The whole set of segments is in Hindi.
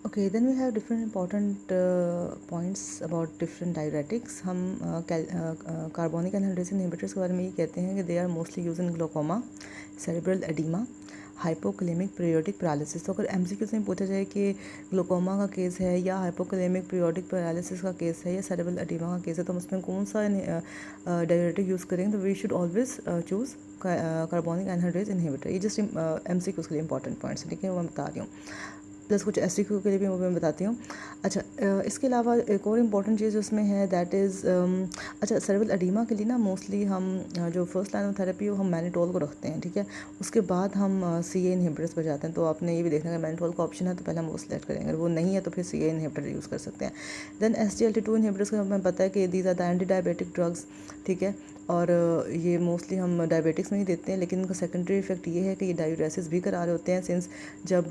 Okay, then we have different important points about different diuretics. हम कार्बोनिक एनहाइड्रेस इनहिबिटर्स के बारे में ये कहते हैं कि they are mostly used in glaucoma, cerebral oedema, hypokalaemic periodic paralysis. तो अगर एमसीक्यूज में पूछा जाए कि ग्लोकोमा का केस है या हाइपोकलेमिक पीरियोडिक पैरालिसिस का केस है या सेरेब्रल एडीमा का केस है, तो हम उसमें कौन सा डायरेटिक यूज़ करेंगे, तो we should always choose carbonic anhydrase inhibitor. ये जस्ट एमसीक्यूज के लिए इंपॉर्टेंट पॉइंट्स है, ठीक है, वो मैं बता रही हूँ। प्लस कुछ एससीक्यू के लिए भी मैं बताती हूँ। अच्छा, इसके अलावा एक और इम्पॉर्टेंट चीज़ उसमें है दैट इज़ अच्छा, सेरेब्रल एडीमा के लिए ना मोस्टली हम जो फर्स्ट लाइन ऑफ थेरेपी है वो हम मैनिटोल को रखते हैं, ठीक है। उसके बाद हम सीए इनहिबिटर्स पर जाते हैं। तो आपने ये भी देखना है मैनिटोल का ऑप्शन है तो पहले हम वो सिलेक्ट करेंगे, अगर वो नहीं है तो फिर सीए इनहिबिटर यूज़ कर सकते हैं। देन SGLT2 इनहिबिटर्स का हमें पता है कि these are the anti diabetic drugs, ठीक है। और ये मोस्टली हम डायबिटिक्स में ही देते हैं, लेकिन इनका सेकेंडरी इफेक्ट ये है कि ये डायूरेसिस भी करा रहे होते हैं। सिंस जब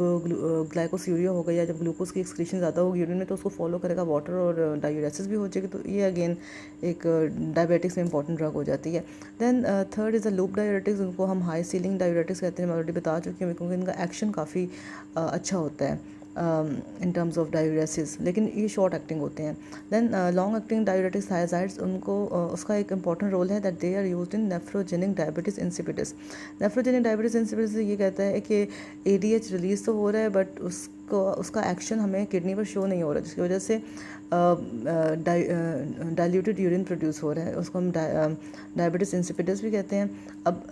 ग्लाइकोस्यूरिया होगा या जब ग्लूकोज की एक्सक्रीशन ज़्यादा होगी यूरिन में, तो उसको फॉलो करेगा वाटर और डायूरेसिस भी हो जाएगी। तो ये अगेन एक डायबिटिक्स में इंपॉर्टेंट ड्रग हो जाती है। Then third is the loop diuretics, उनको हम हाई सीलिंग डायूरेटिक्स कहते हैं। मैं ऑलरेडी बता चुकी हूँ क्योंकि इनका एक्शन काफ़ी अच्छा होता है इन टर्म्स ऑफ डायूरेसिस, लेकिन ये शॉर्ट एक्टिंग होते हैं। Then long acting diuretics thiazides, उनको उसका एक इंपॉर्टेंट रोल है that they are used in nephrogenic diabetes insipidus. Nephrogenic diabetes insipidus ये कहता है कि ADH रिलीज़ तो हो रहा है बट उसका एक्शन हमें किडनी पर शो नहीं हो रहा, जिसकी वजह से डाइल्यूटेड यूरिन प्रोड्यूस हो रहा है। उसको हम डायबिटीज़ इंसिपिडस भी कहते हैं। अब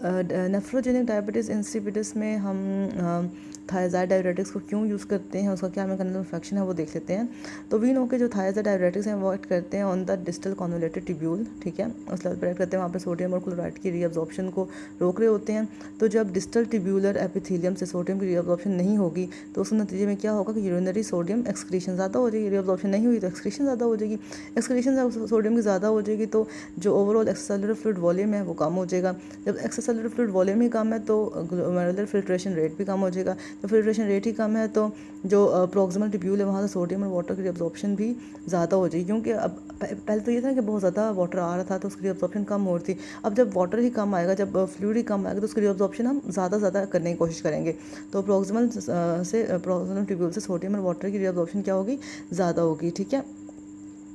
नेफ्रोजेनिक डायबिटीज़ इंसिपिडस में हम थायराइड डायरेटिक्स को क्यों यूज़ करते हैं, उसका क्या मैकेनिज्म ऑफ एक्शन है वो देख लेते हैं। तो वी नो के जो थायराइड डायरेटिक्स हैं वो एक्ट करते हैं on the distal convoluted tubule, ठीक है, उस लेवल पर एक्ट करते हैं, वहाँ पे सोडियम और क्लोराइड की रीअब्जॉर्प्शन को रोक रहे होते हैं। तो जब डिस्टल ट्यूब्यूलर एपिथेलियम से सोडियम की रीअब्जॉर्प्शन नहीं होगी तो उस नतीजे में क्या होगा कि यूरिनरी सोडियम एक्सक्रीशन ज़्यादा हो जाएगी। रीअब्जॉर्प्शन नहीं हुई तो एक्सक्रीशन ज़्यादा हो जाएगी। एक्सक्रीशन सोडियम की ज़्यादा हो जाएगी तो जो ओवरऑल एक्स्ट्रासेलुलर फ्लूइड वॉल्यूम है वो कम हो जाएगा। जब एक्स्ट्रासेलुलर फ्लूइड वॉल्यूम ही कम है तो ग्लोमेरुलर फिल्ट्रेशन रेट भी कम हो जाएगा। तो फिल्ट्रेशन रेट ही कम है तो जो प्रॉक्सिमल ट्यूब्यूल है वहाँ से सोडियम और वाटर की एब्जॉर्प्शन भी ज़्यादा हो जाएगी। क्योंकि अब पहले तो ये था कि बहुत ज़्यादा वाटर आ रहा था तो उसकी एब्जॉर्प्शन कम हो रही थी। अब जब वाटर ही कम आएगा, जब फ्लूइड ही कम आएगा, तो उसकी एब्जॉर्प्शन हम ज़्यादा करने की कोशिश करेंगे। तो प्रॉक्सिमल ट्यूब्यूल से सोडियम और वाटर की रीअब्जॉर्प्शन क्या होगी, ज़्यादा होगी, ठीक है।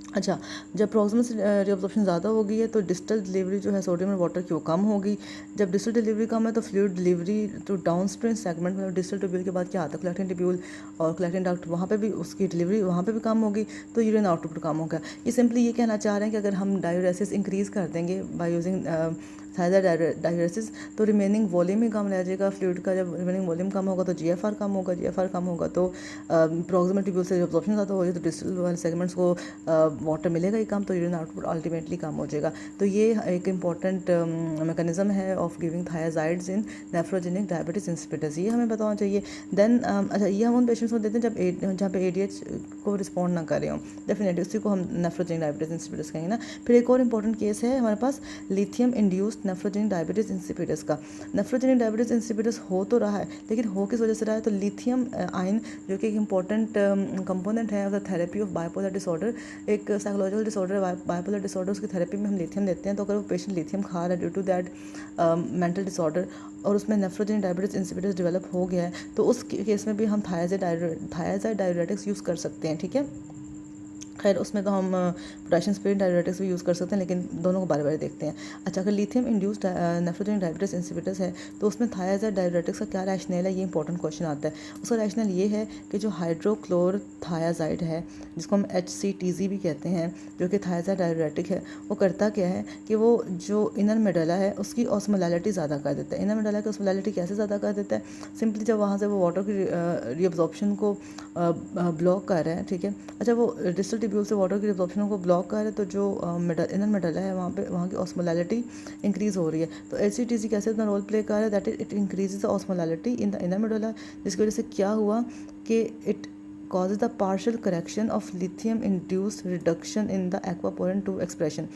अच्छा, जब प्रॉक्सिमल से रीअब्जॉर्प्शन ज़्यादा हो गई है तो डिस्टल डिलीवरी जो है सोडियम और वाटर की वो कम होगी। जब डिस्टल डिलीवरी कम है तो फ्लूइड डिलीवरी तो डाउन स्ट्रीम सेगमेंट, मतलब डिस्टल ट्यूब्यूल के बाद क्या आता है कलेक्टिंग ट्यूब्यूल और कलेक्टिंग डक्ट, वहाँ पे भी उसकी डिलीवरी वहाँ पे भी कम होगी, तो यूरिन आउटपुट कम होगा। ये सिंपली ये कहना चाह रहे हैं कि अगर हम डायूरेसिस इंक्रीज़ कर देंगे बाय यूजिंग थायराइड डायूरेसिस तो रिमेनिंग वॉल्यूम ही कम रह जाएगा फ्लूइड का। जब रिमेनिंग वॉल्यूम कम होगा तो GFR कम होगा, GFR कम होगा तो प्रॉक्सिमल ट्यूब्यूल से एब्जॉर्प्शन ज़्यादा हो जाए तो डिस्टल वाले सेगमेंट्स को वाटर मिलेगा ही कम, तो यूरिन आउटपुट अल्टीमेटली कम हो जाएगा। तो ये एक इंपॉर्टेंट मैकेनिज्म है of giving thyroids in nephrogenic diabetes insipidus, ये हमें बताना चाहिए। देन अच्छा, ये हम उन पेशेंट्स को देते हैं जहाँ पे ADH को रिस्पॉन्ड ना करे हो, डेफिनेटली उसी को हम नेफ्रोजेनिक डायबिटीज इंसिपिडस कहेंगे ना। फिर एक और इंपॉर्टेंट केस है हमारे पास lithium induced nephrogenic diabetes insipidus का। नेफ्रोजेनिक डायबिटीज इंसिपिडस हो तो रहा है, लेकिन हो किस वजह से रहा है, तो लिथियम आयन जो कि एक इंपॉर्टेंट कंपोनेंट है of the therapy of bipolar disorder, एक साइकोलॉजिकल डिसऑर्डर है बाइपोलर डिसऑर्डर, उसकी थेरेपी में हम लिथियम देते हैं। तो अगर वो पेशेंट लिथियम खा रहा है due to that mental disorder और उसमें नेफ्रोजेनिक डायबिटीज इंसिपिडस डेवलप हो गया है, तो उस केस में भी हम थायराइड डायरेटिक्स यूज़ कर सकते हैं, ठीक है। खैर उसमें तो हम पोटेशियम स्पिरिट डायरेटिक्स भी यूज़ कर सकते हैं, लेकिन दोनों को बारे बारे देखते हैं। अच्छा, अगर lithium induced nephrogenic diabetes insipidus है तो उसमें थायराइड डायरेटिक्स का क्या रैशनल है, ये इंपॉर्टेंट क्वेश्चन आता है। उसका रैशनल ये है कि जो हाइड्रोक्लोरथायाजाइड है, जिसको हम HCTZ भी कहते हैं, जो कि थायराइड डायरेटिक है, वो करता क्या है कि वो जो इनर मेडुला है उसकी ऑस्मोलैलिटी ज़्यादा कर देता है। इनर मेडुला की ऑस्मोलैलिटी कैसे ज़्यादा कर देता है, सिंपली जब वहाँ से वो वाटर की रीअब्जॉर्प्शन को ब्लॉक कर रहा है, ठीक है। अच्छा, वो डिस्टल ट्यूब्यूल से वाटर की एब्जॉर्प्शन को ब्लॉक कर रहा है तो जो इनर मेडुला है वहाँ की ऑस्मोलैलिटी इंक्रीज़ हो रही है। तो HCTZ कैसे अपना रोल प्ले कर रहा है, that it increases the osmolality in the inner medulla, जिसकी वजह से क्या हुआ कि it causes the partial correction of lithium induced reduction in the aquaporin 2 expression।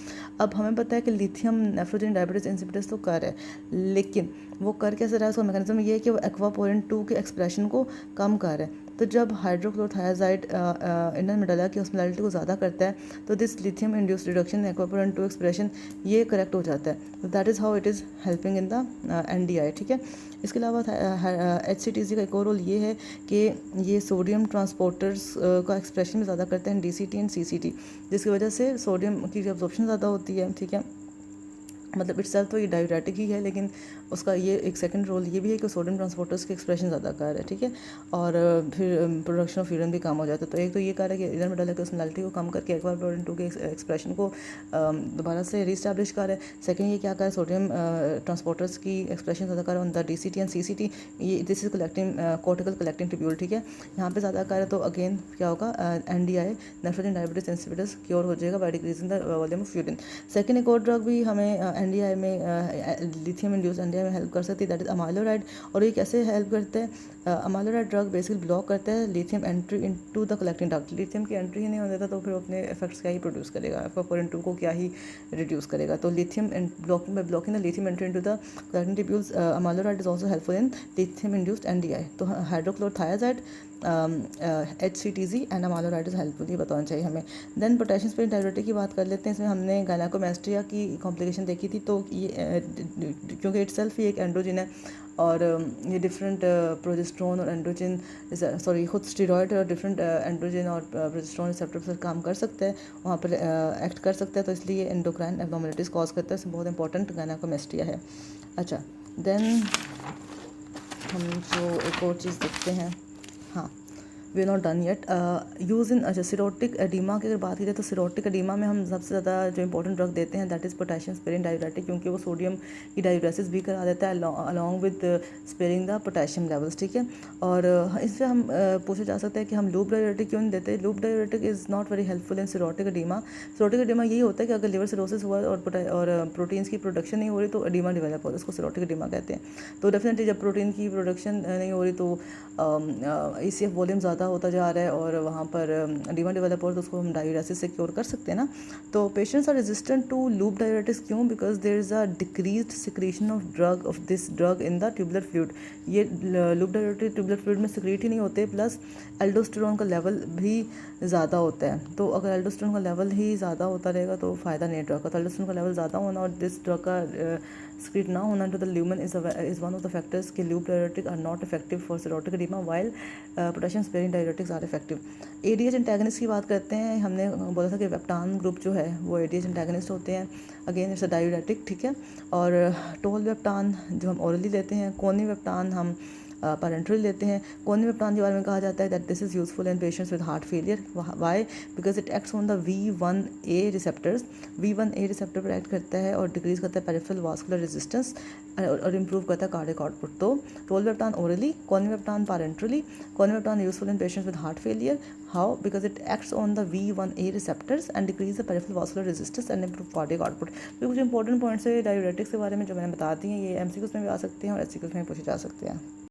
अब हमें पता है कि लिथियम नेफ्रोजेनिक डायबिटीज इंसिपिडस तो कर है, लेकिन वो कर कैसे रहा है, उसका मैकेनिज्म ये है कि वो एक्वापोरिन 2 के एक्सप्रेशन को कम कर रहा है। तो जब हाइड्रोक्लोरोथायाजाइड इंटर मेडुला की ऑस्मोलैरिटी को ज़्यादा करता है तो this lithium induced reduction in aquaporin two expression ये करेक्ट हो जाता है। तो that is how it is helping in the NDI, ठीक है। इसके अलावा HCTZ का एक और रोल ये है कि ये सोडियम ट्रांसपोर्टर्स का एक्सप्रेशन भी ज़्यादा करते हैं DCT एंड CCT, जिसकी वजह से सोडियम की एब्जॉर्प्शन ज़्यादा होती है, ठीक है। मतलब इट्सेल्फ तो ये डायूरेटिक ही है, लेकिन उसका ये एक सेकंड रोल ये भी है कि सोडियम ट्रांसपोर्टर्स के एक्सप्रेशन ज़्यादा कर है, ठीक है। और फिर प्रोडक्शन ऑफ यूरिन भी कम हो जाता है। तो एक तो ये कर है कि इधर मेडुला की ऑस्मोलैरिटी को कम करके एक्वापोरेंट टू के एक्सप्रेशन को दोबारा से रीस्टैब्लिश कर है। सेकंड ये क्या कर है, सोडियम ट्रांसपोर्टर्स की एक्सप्रेशन ज़्यादा कर on the DCT and CCT, ये this is collecting cortical collecting tubule, ठीक है। यहाँ पे ज़्यादा कर है तो अगेन क्या होगा, NDI नेफ्रोजन डायबिटीज इंसिपिडस क्योर हो जाएगा by decreasing the volume of urine. Second एक और ड्रग भी हमें NDI में लिथियम इंड्यूस NDI में हेल्प कर सकती है, दैट इज अमाइलोराइड। और ये कैसे हेल्प करते हैं, अमाइलोराइड ड्रग बेसिकली ब्लॉक करता है lithium entry into the collecting duct. Lithium की एंट्री ही नहीं होने देता तो फिर अपने इफेक्ट्स क्या ही प्रोड्यूस करेगा, एक्वापोरेंट टू को क्या ही रिड्यूस करेगा। तो lithium blocking the lithium entry into the collecting tubules, अमाइलोराइड is also helpful in lithium induced NDI। तो हाइड्रोक्लोरोथायाजाइड, HCTZ एंड अमाइलोराइड इज हेल्पफुल, ये बताना चाहिए हमें। देन पोटेशियम स्पिरिट डायबिटीज की बात कर लेते हैं। इसमें हमने गायनेकोमेस्ट्रिया की कॉम्प्लिकेशन देखी थी। तो ये क्योंकि इटसेल्फ ही एक एंड्रोजिन है और ये डिफरेंट प्रोजेस्टेरोन और एंड्रोजिन खुद स्टेरॉयड और डिफरेंट एंड्रोजिन और प्रोजेस्टेरोन रिसेप्टर पर काम कर सकता है, वहाँ पर एक्ट कर सकता है। तो इसलिए एंडोक्राइन एब्नॉर्मलिटीज़ कॉज करता है, इसमें बहुत इंपॉर्टेंट गायनेकोमेस्ट्रिया है। अच्छा, देन हम जो एक और चीज़ देखते हैं, हाँ we are not done yet, use in, अच्छा सिरोटिक एडीमा की अगर बात की जाए तो सिरोटिक एडीमा में हम सबसे ज़्यादा जो इंपॉर्टेंट ड्रग देते हैं that is potassium sparing diuretic, क्योंकि वो सोडियम की डायूरेसिस भी करा देता है along with sparing the potassium levels, ठीक है। और इससे हम पूछा जा सकता है कि हम लूप डायूरेटिक क्यों नहीं देते। Loop diuretic is not very helpful in cirrhotic oedema. Cirrhotic oedema यही होता है कि अगर लिवर सिरोसिस हुआ और प्रोटीन्स की प्रोडक्शन नहीं हो रही तो एडीमा डेवलप होता है, इसको सिरोटिक एडीमा कहते हैं। तो डेफिनेटली जब प्रोटीन की प्रोडक्शन नहीं हो रही तो ECF वॉल्यूम ज़्यादा होता जा रहा है और वहाँ पर एडीमा डेवलप हो, तो उसको हम डायूरेसिस से क्योर कर सकते हैं ना। तो patients are resistant to loop diuretics, क्यों? Because there is a decreased secretion of this drug in the tubular fluid. ये लूप डायूरेटिक ट्यूबुलर फ्लूइड में सिक्रीट ही नहीं होते, प्लस एल्डोस्टेरोन का लेवल भी ज़्यादा होता है। तो अगर एल्डोस्टेरोन का लेवल ही ज़्यादा होता रहेगा तो फ़ायदा नहीं है ड्रग का। तो एल्डोस्टेरोन का लेवल ज़्यादा होना और दिस ड्रग का स्क्रीट ना होना to the lumen is one of the factors कि loop diuretic are not effective for cirrhotic oedema while potassium sparing diuretics are effective. ADH antagonist की बात करते हैं, हमने बोला था कि वेप्टान ग्रुप जो है वो ADH एंटागनिस्ट होते हैं। अगेन इट्स अ डायूरेटिक, ठीक है। और टोल वेप्टान जो हम ओरली लेते हैं, कोनी वेप्टान हम पैरेंटरली लेते हैं। कोनी वेप्टान के बारे में कहा जाता है that this is useful in patients with heart failure. Why? Because it acts on the V1A receptors. V1A receptor पर एक्ट करता है और डिक्रीज करता है पेरिफेरल वास्कुलर रेजिस्टेंस और इम्प्रूव करता है कार्डियक आउटपुट। तो tolvaptan orally, conivaptan parenterally. Conivaptan useful in patients with heart failure. How? Because it acts on the V1A receptors and decrease the peripheral vascular resistance and improve cardiac output. तो कुछ इंपॉर्टेंट पॉइंट्स है डायूरेटिक्स के बारे में जो मैंने बता दी हैं, ये MCQs में भी आ सकते हैं और SCQs में पूछे जा सकते हैं।